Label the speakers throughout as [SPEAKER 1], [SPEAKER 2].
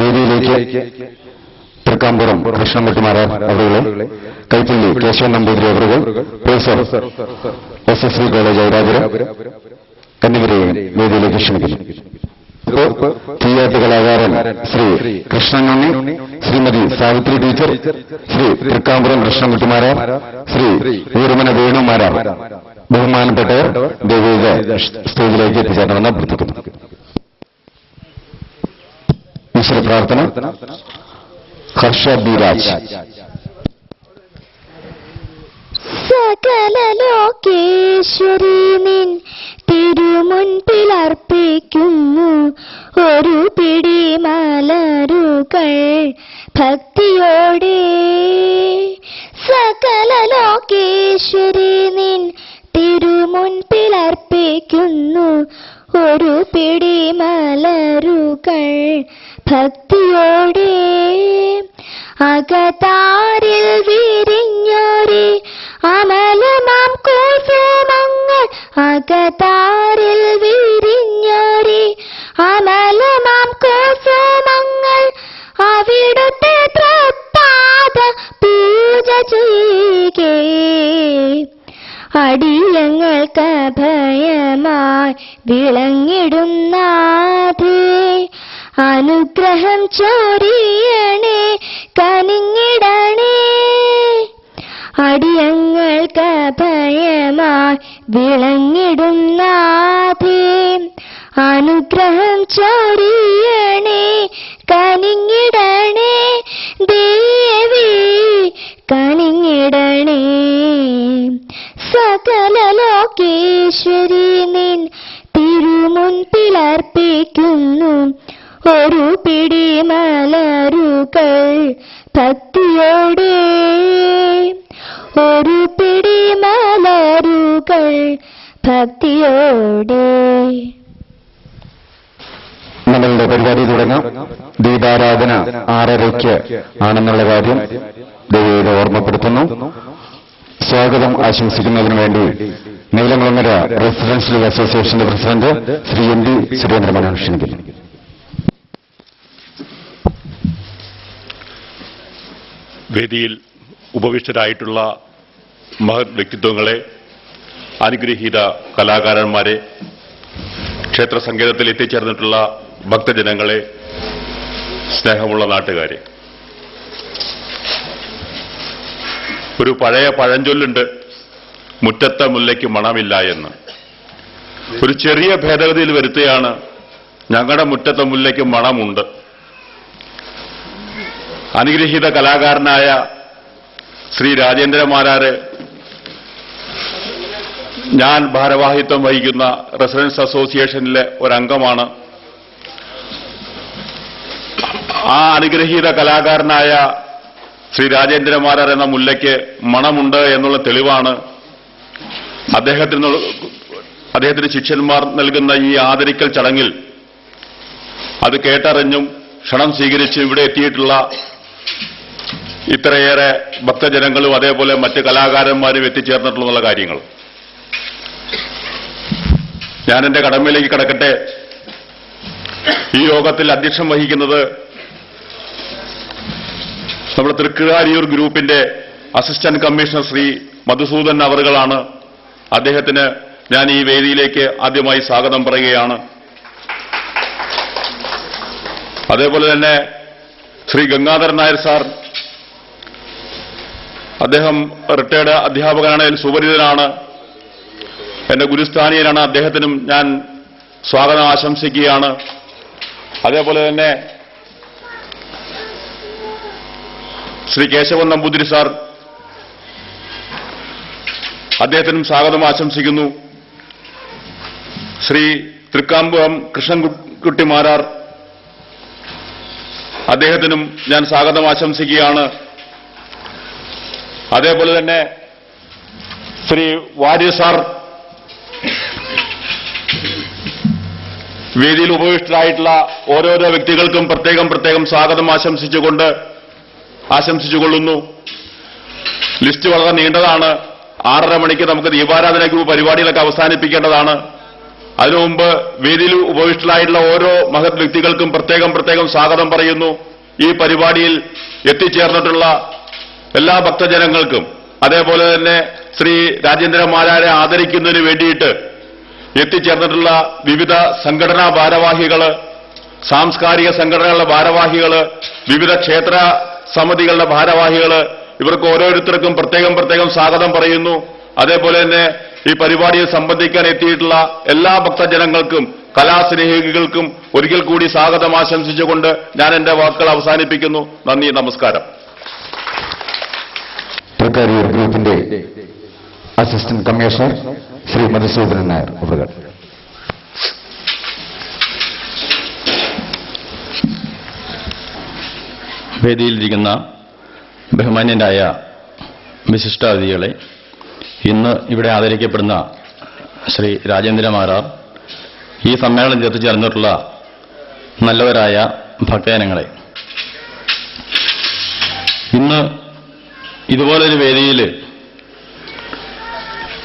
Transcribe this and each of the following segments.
[SPEAKER 1] വേദിയിലേക്ക് തൃക്കാമ്പുറം കൃഷ്ണൻകുട്ടിമാരാർ അവരുകളെ, കൈപ്പള്ളി കേശവൻ നമ്പൂതിരി അവരുകൾ, പ്രൊഫസർ SSV കോളേജ് ഔരാപുരം എന്നിവരെയും വേദിയിലേക്ക് ക്ഷണിക്കുന്നു. തിയേറ്റർ കലാകാരൻ ശ്രീ കൃഷ്ണനുണ്ണി, ശ്രീമതി സാവിത്രി ടീച്ചർ, ശ്രീ തൃക്കാമ്പുറം കൃഷ്ണൻകുട്ടിമാരാർ, ശ്രീ ഊർമന വേണുമാരാർ, ബഹുമാനപ്പെട്ടവർ ദയവേത് സ്റ്റേജിലേക്ക് എത്തിച്ചേരണമെന്ന് അഭ്യർത്ഥിക്കുന്നു. ഈശ്വര പ്രാർത്ഥന. ഹർഷ ബി രാജ്.
[SPEAKER 2] സകല ലോകേശ്വരി നിൻ തിരുമുൻപിലർപ്പിക്കുന്നു ഒരു പിടി മലരുകൾ ഭക്തിയോടെ. സകല ലോകേശ്വരി നിൻ തിരുമുൻപിലർപ്പിക്കുന്നു ഒരു പിടി മലരുകൾ ഭക്തിയോടെ. അകതാരിൽ വിരിഞ്ഞൊരി അമലമാം കുസുമങ്ങൾ, അകതാരിൽ വിരിഞ്ഞൊരി അമലമാം കുസുമങ്ങൾ അവിടുത്തെ തൃപ്പാദ പൂജ ചെയ്യുകേ. അടിയങ്ങൾക്ക് ഭയമായി വിളങ്ങിടും നാഥേ, അനുഗ്രഹം ചൊരിയണേ കനിഞ്ഞിടണേ. അടിയങ്ങൾക്ക് ഭയമായി വിളങ്ങിടും നാഥേ, അനുഗ്രഹം ചൊരിയണേ കനിഞ്ഞിടണേ. ദേവി കനിഞ്ഞിടണേ. സകല ലോകേശ്വരി നിൻ തിരുമുൻപിലർപ്പിക്കുന്നു ഒരു പിടി മലരുകൾ ഭക്തിയോടെ. ഒരു പിടി മലരുകൾ ഭക്തിയോടെ.
[SPEAKER 1] നമ്മളുടെ പരിപാടി തുടങ്ങാം. ദീപാരാധന 6:30 ആണെന്നുള്ള കാര്യം ദയവേത് ഓർമ്മപ്പെടുത്തുന്നു. സ്വാഗതം ആശംസിക്കുന്നതിനു വേണ്ടി നീലംകുളങ്ങര റെസിഡൻഷ്യൽ അസോസിയേഷന്റെ പ്രസിഡന്റ് ശ്രീ MD സുരേന്ദ്രമേനോൻ ക്ഷണിക്കുന്നു.
[SPEAKER 3] വേദിയിൽ ഉപവിഷ്ടരായിട്ടുള്ള മഹത് വ്യക്തിത്വങ്ങളെ, അനുഗ്രഹീത കലാകാരന്മാരെ, ക്ഷേത്ര സങ്കേതത്തിൽ എത്തിച്ചേർന്നിട്ടുള്ള ഭക്തജനങ്ങളെ, സ്നേഹമുള്ള നാട്ടുകാരെ, ഒരു പഴയ പഴഞ്ചൊല്ലുണ്ട്, മുറ്റത്ത മുല്ലയ്ക്ക് മണമില്ല എന്ന്. ഒരു ചെറിയ ഭേദഗതിയിൽ വരുത്തുകയാണ്, ഞങ്ങളുടെ മുറ്റത്തെ മുല്ലയ്ക്ക് മണമുണ്ട്. അനുഗ്രഹീത കലാകാരനായ ശ്രീ രാജേന്ദ്രമാരാര്, ഞാൻ ഭാരവാഹിത്വം വഹിക്കുന്ന റെസിഡൻസ് അസോസിയേഷനിലെ ഒരംഗമാണ്. ആ അനുഗ്രഹീത കലാകാരനായ ശ്രീ രാജേന്ദ്രമാരാർ എന്ന മുല്ലയ്ക്ക് മണമുണ്ട് എന്നുള്ള തെളിവാണ് അദ്ദേഹത്തിന് ശിഷ്യന്മാർ നൽകുന്ന ഈ ആദരിക്കൽ ചടങ്ങിൽ അത് കേട്ടറിഞ്ഞും ക്ഷണം സ്വീകരിച്ചും ഇവിടെ എത്തിയിട്ടുള്ള ഇത്രയേറെ ഭക്തജനങ്ങളും അതേപോലെ മറ്റ് കലാകാരന്മാരും എത്തിച്ചേർന്നിട്ടുള്ള കാര്യങ്ങൾ. ഞാൻ എന്റെ കടമയിലേക്ക് കടക്കട്ടെ. ഈ യോഗത്തിൽ അധ്യക്ഷം വഹിക്കുന്നത് നമ്മുടെ തൃക്കാരിയൂർ ഗ്രൂപ്പിന്റെ അസിസ്റ്റന്റ് കമ്മീഷണർ ശ്രീ മധുസൂദൻ അവറുകളാണ്. അദ്ദേഹത്തിന് ഞാൻ ഈ വേദിയിലേക്ക് ആദ്യമായി സ്വാഗതം പറയുകയാണ്. അതേപോലെ തന്നെ ശ്രീ ഗംഗാധരൻ നായർ സാർ, അദ്ദേഹം റിട്ടയർഡ് അധ്യാപകനാണ്, സുപരിചിതനാണ്, എന്റെ ഗുരുസ്ഥാനീയനാണ്. അദ്ദേഹത്തിനും ഞാൻ സ്വാഗതം ആശംസിക്കുകയാണ്. അതേപോലെ തന്നെ ശ്രീ കേശവൻ നമ്പൂതിരി സാർ, അദ്ദേഹത്തിനും സ്വാഗതം ആശംസിക്കുന്നു. ശ്രീ തൃക്കാമ്പുറം കൃഷ്ണൻകുട്ടിമാരാർ, അദ്ദേഹത്തിനും ഞാൻ സ്വാഗതം ആശംസിക്കുകയാണ്. അതേപോലെ തന്നെ ശ്രീ വാര്യ സാർ, വേദിയിൽ ഉപവിഷ്ടരായിട്ടുള്ള ഓരോരോ വ്യക്തികൾക്കും പ്രത്യേകം സ്വാഗതം ആശംസിച്ചുകൊള്ളുന്നു. ലിസ്റ്റ് വളരെ നീണ്ടതാണ്. 6:30 മണിക്ക് നമുക്ക് ദീപാരാധന ഗ്രൂപ്പ് പരിപാടികളൊക്കെ അവസാനിപ്പിക്കേണ്ടതാണ്. അതിനു മുമ്പ് വേദിയിൽ ഉപവിഷ്ടരായിട്ടുള്ള ഓരോ മഹത് വ്യക്തികൾക്കും പ്രത്യേകം സ്വാഗതം പറയുന്നു. ഈ പരിപാടിയിൽ എത്തിച്ചേർന്നിട്ടുള്ള എല്ലാ ഭക്തജനങ്ങൾക്കും അതേപോലെ തന്നെ ശ്രീ രാജേന്ദ്രമാരാരെ ആദരിക്കുന്നതിന് വേണ്ടിയിട്ട് എത്തിച്ചേർന്നിട്ടുള്ള വിവിധ സംഘടനാ ഭാരവാഹികള്, സാംസ്കാരിക സംഘടനകളുടെ ഭാരവാഹികള്, വിവിധ ക്ഷേത്ര സമിതികളുടെ ഭാരവാഹികള്, ഇവർക്ക് ഓരോരുത്തർക്കും പ്രത്യേകം സ്വാഗതം പറയുന്നു. അതേപോലെ തന്നെ ഈ പരിപാടിയിൽ സംബന്ധിക്കാൻ എത്തിയിട്ടുള്ള എല്ലാ ഭക്തജനങ്ങൾക്കും കലാസ്നേഹികൾക്കും ഒരിക്കൽ കൂടി സ്വാഗതം ആശംസിച്ചുകൊണ്ട് ഞാൻ എന്റെ വാക്കുകൾ അവസാനിപ്പിക്കുന്നു. നന്ദി, നമസ്കാരം.
[SPEAKER 1] തൃക്കാരിയൂർ ഗ്രൂപ്പിന്റെ അസിസ്റ്റന്റ് കമ്മീഷണർ ശ്രീ മധുസൂദനൻ നായർ അവർ.
[SPEAKER 4] വേദിയിലിരിക്കുന്ന ബഹുമാന്യരായ വിശിഷ്ടാതിഥികളെ, ഇന്ന് ഇവിടെ ആദരിക്കപ്പെടുന്ന ശ്രീ രാജേന്ദ്ര മാരാർ, ഈ സമ്മേളനത്തിൽ എത്തിച്ചേർന്നിട്ടുള്ള നല്ലവരായ ഭക്തജനങ്ങളെ, ഇന്ന് ഇതുപോലൊരു വേദിയിൽ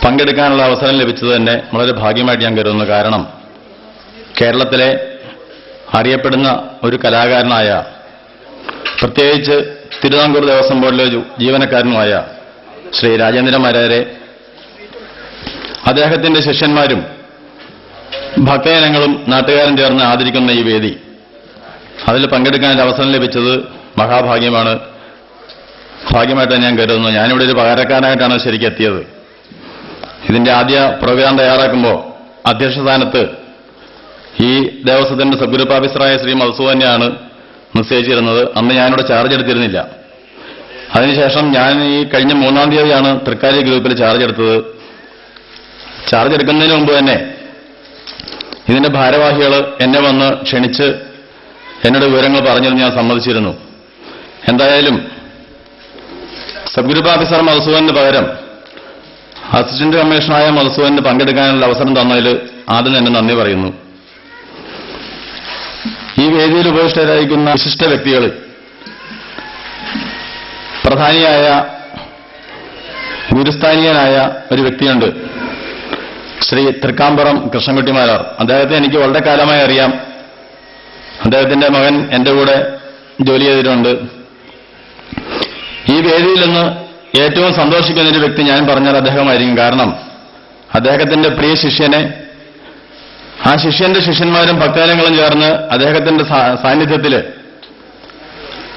[SPEAKER 4] പങ്കെടുക്കാനുള്ള അവസരം ലഭിച്ചത് തന്നെ വളരെ ഭാഗ്യമായിട്ട് ഞാൻ കരുതുന്നു. കാരണം കേരളത്തിലെ അറിയപ്പെടുന്ന ഒരു കലാകാരനായ, പ്രത്യേകിച്ച് തിരുവിതാംകൂർ ദേവസ്വം ബോർഡിലെ ജീവനക്കാരനുമായ ശ്രീ രാജേന്ദ്ര മാരാരെ അദ്ദേഹത്തിന്റെ ശിഷ്യന്മാരും ഭക്തജനങ്ങളും നാട്ടുകാരും ചേർന്ന് ആദരിക്കുന്ന ഈ വേദി, അതിൽ പങ്കെടുക്കാൻ അവസരം ലഭിച്ചത് മഹാഭാഗ്യമാണ്, ഭാഗ്യമായിട്ട് ഞാൻ കരുതുന്നു. ഞാനിവിടെ ഒരു പകരക്കാരനായിട്ടാണ് ശരിക്കും എത്തിയത്. ഇതിന്റെ ആദ്യ പ്രോഗ്രാം തയ്യാറാക്കുമ്പോൾ അധ്യക്ഷ സ്ഥാനത്ത് ഈ ദേവസ്വത്തിന്റെ സബ് ഗ്രൂപ്പ് ഓഫീസറായ ശ്രീ മധുസൂദനെയാണ് നിശ്ചയിച്ചിരുന്നത്. അന്ന് ഞാനിവിടെ ചാർജ് എടുത്തിരുന്നില്ല. അതിനുശേഷം ഞാൻ ഈ കഴിഞ്ഞ 3-ാം തീയതിയാണ് തൃക്കാരി ഗ്രൂപ്പിൽ ചാർജ് എടുത്തത്. ചാർജ് എടുക്കുന്നതിന് മുമ്പ് തന്നെ ഇതിന്റെ ഭാരവാഹികൾ എന്നെ വന്ന് ക്ഷണിച്ച് എന്നോട് വിവരങ്ങൾ പറഞ്ഞിരുന്നു. ഞാൻ സമ്മതിച്ചിരുന്നു. എന്തായാലും സബ് ഗ്രൂപ്പ് ഓഫീസർ മധുസൂദന് പകരം അസിസ്റ്റന്റ് കമ്മീഷണറായ മധുസൂദന് പങ്കെടുക്കാനുള്ള അവസരം തന്നതിൽ ആദ്യം തന്നെ നന്ദി പറയുന്നു. ഈ വേദിയിൽ ഉപവിഷ്ടരായിരിക്കുന്ന വിശിഷ്ട വ്യക്തികൾ, പ്രധാനിയായ ഗുരുസ്ഥാനീയനായ ഒരു വ്യക്തിയുണ്ട്, ശ്രീ തൃക്കാമ്പറം കൃഷ്ണൻകുട്ടി മാരാർ. അദ്ദേഹത്തെ എനിക്ക് വളരെ കാലമായി അറിയാം. അദ്ദേഹത്തിന്റെ മകൻ എന്റെ കൂടെ ജോലി ചെയ്തിട്ടുണ്ട്. ഈ വേദിയിൽ നിന്ന് ഏറ്റവും സന്തോഷിക്കുന്ന ഒരു വ്യക്തി ഞാൻ പറഞ്ഞാൽ അദ്ദേഹമായിരിക്കും. കാരണം അദ്ദേഹത്തിന്റെ പ്രിയ ശിഷ്യനെ, ആ ശിഷ്യന്റെ ശിഷ്യന്മാരും ഭക്തജനങ്ങളും ചേർന്ന് അദ്ദേഹത്തിന്റെ സാന്നിധ്യത്തിൽ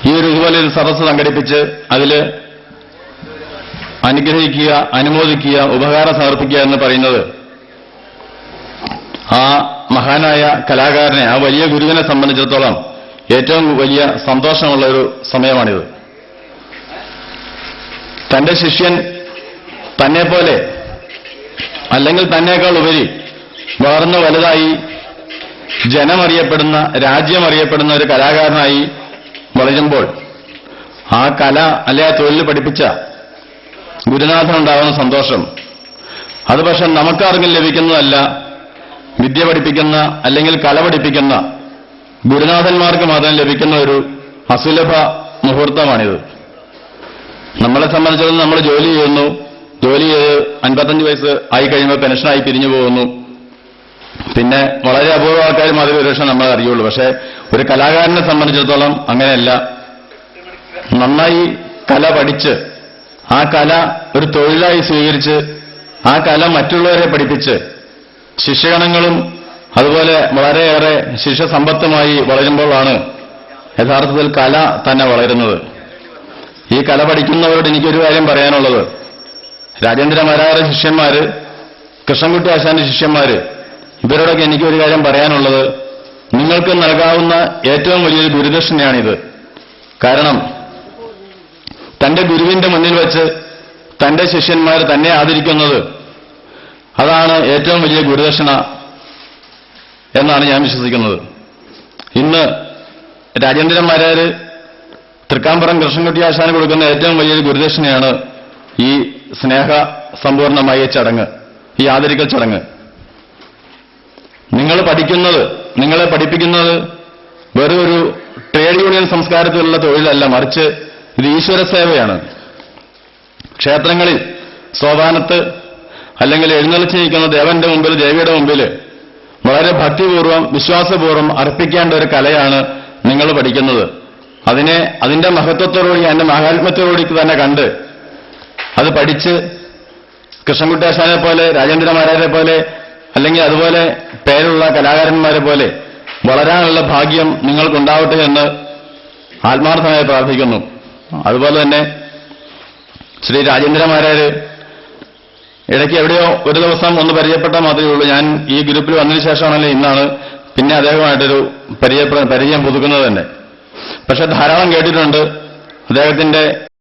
[SPEAKER 4] ഈ ഇതുപോലൊരു സദസ്സ് സംഘടിപ്പിച്ച് അതിൽ അനുഗ്രഹിക്കുക, അനുമോദിക്കുക, ഉപകാരം സമർപ്പിക്കുക എന്ന് പറയുന്നത് ആ മഹാനായ കലാകാരനെ, ആ വലിയ ഗുരുവിനെ സംബന്ധിച്ചിടത്തോളം ഏറ്റവും വലിയ സന്തോഷമുള്ള ഒരു സമയമാണിത്. തന്റെ ശിഷ്യൻ തന്നെപ്പോലെ അല്ലെങ്കിൽ തന്നേക്കാൾ ഉപരി വളർന്നു വലുതായി ജനമറിയപ്പെടുന്ന, രാജ്യമറിയപ്പെടുന്ന ഒരു കലാകാരനായി വളരുമ്പോൾ ആ കല അല്ലെ ആ തൊഴിൽ പഠിപ്പിച്ച ഗുരുനാഥനുണ്ടാകുന്ന സന്തോഷം, അത് പക്ഷെ നമുക്കാർക്കും ലഭിക്കുന്നതല്ല. വിദ്യ പഠിപ്പിക്കുന്ന അല്ലെങ്കിൽ കല പഠിപ്പിക്കുന്ന ഗുരുനാഥന്മാർക്ക് മാത്രം ലഭിക്കുന്ന ഒരു അസുലഭ മുഹൂർത്തമാണിത്. നമ്മളെ സംബന്ധിച്ചിടത്തോളം നമ്മൾ ജോലി ചെയ്യുന്നു, ജോലി ചെയ്ത് 55 വയസ്സ് ആയി കഴിയുമ്പോൾ പെൻഷനായി പിരിഞ്ഞു പോകുന്നു. പിന്നെ വളരെ അപൂർവ ആൾക്കാർ മാത്രമേ ഒരുപക്ഷെ നമ്മൾ അറിയുള്ളൂ. പക്ഷെ ഒരു കലാകാരനെ സംബന്ധിച്ചിടത്തോളം അങ്ങനെയല്ല. നന്നായി കല പഠിച്ച് ആ കല ഒരു തൊഴിലായി സ്വീകരിച്ച് ആ കല മറ്റുള്ളവരെ പഠിപ്പിച്ച് ശിഷ്യഗണങ്ങളും അതുപോലെ വളരെയേറെ ശിഷ്യസമ്പത്തുമായി വളരുമ്പോഴാണ് യഥാർത്ഥത്തിൽ കല തന്നെ വളരുന്നത്. ഈ കല പഠിക്കുന്നവരോട് എനിക്കൊരു കാര്യം പറയാനുള്ളത്, രാജേന്ദ്ര മാരാരുടെ ശിഷ്യന്മാര്, കൃഷ്ണൻകുട്ടി ആശാന്റെ ശിഷ്യന്മാര്, ഇവരോടൊക്കെ എനിക്കൊരു കാര്യം പറയാനുള്ളത്, നിങ്ങൾക്ക് നൽകാവുന്ന ഏറ്റവും വലിയൊരു ഗുരുദക്ഷിണയാണിത്. കാരണം തന്റെ ഗുരുവിന്റെ മുന്നിൽ വെച്ച് തന്റെ ശിഷ്യന്മാർ തന്നെ ആദരിക്കുന്നത്, അതാണ് ഏറ്റവും വലിയ ഗുരുദക്ഷിണ എന്നാണ് ഞാൻ വിശ്വസിക്കുന്നത്. ഇന്ന് രാജേന്ദ്രൻ മാരാര് തൃക്കാമ്പറം കൃഷ്ണൻകുട്ടി ആശാന് കൊടുക്കുന്ന ഏറ്റവും വലിയൊരു ഗുരുദക്ഷിണയാണ് ഈ സ്നേഹ സമ്പൂർണമായ ചടങ്ങ്, ഈ ആദരിക്കൽ ചടങ്ങ്. നിങ്ങൾ പഠിക്കുന്നത്, നിങ്ങളെ പഠിപ്പിക്കുന്നത് വെറും ഒരു ട്രേഡ് യൂണിയൻ സംസ്കാരത്തിലുള്ള തൊഴിലല്ല, മറിച്ച് ഇത് ഈശ്വര സേവയാണ്. ക്ഷേത്രങ്ങളിൽ സോപാനത്ത് അല്ലെങ്കിൽ എഴുന്നള്ളിച്ച് നിൽക്കുന്ന ദേവന്റെ മുമ്പിൽ, ദേവിയുടെ മുമ്പിൽ വളരെ ഭക്തിപൂർവ്വം വിശ്വാസപൂർവ്വം അർപ്പിക്കേണ്ട ഒരു കലയാണ് നിങ്ങൾ പഠിക്കുന്നത്. അതിന്റെ മഹത്വത്തോടുകൂടി അതിന്റെ മഹാത്മ്യത്തോടുകൂടി തന്നെ കണ്ട് അത് പഠിച്ച് കൃഷ്ണൻകുട്ടിയാശാനെ പോലെ രാജേന്ദ്രമാരാരെ പോലെ അല്ലെങ്കിൽ അതുപോലെ പേരുള്ള കലാകാരന്മാരെ പോലെ വളരാനുള്ള ഭാഗ്യം നിങ്ങൾക്കുണ്ടാവട്ടെ എന്ന് ആത്മാർത്ഥമായി പ്രാർത്ഥിക്കുന്നു. അതുപോലെ തന്നെ ശ്രീ രാജേന്ദ്രമാരാര് ഇടയ്ക്ക് എവിടെയോ ഒരു ദിവസം ഒന്ന് പരിചയപ്പെട്ടാൽ മാത്രമേ ഉള്ളൂ. ഞാൻ ഈ ഗ്രൂപ്പിൽ വന്നതിന് ശേഷമാണല്ലോ ഇന്നാണ് പിന്നെ അദ്ദേഹമായിട്ടൊരു പരിചയം പുതുക്കുന്നത് തന്നെ. പക്ഷെ ധാരാളം കേട്ടിട്ടുണ്ട് അദ്ദേഹത്തിന്റെ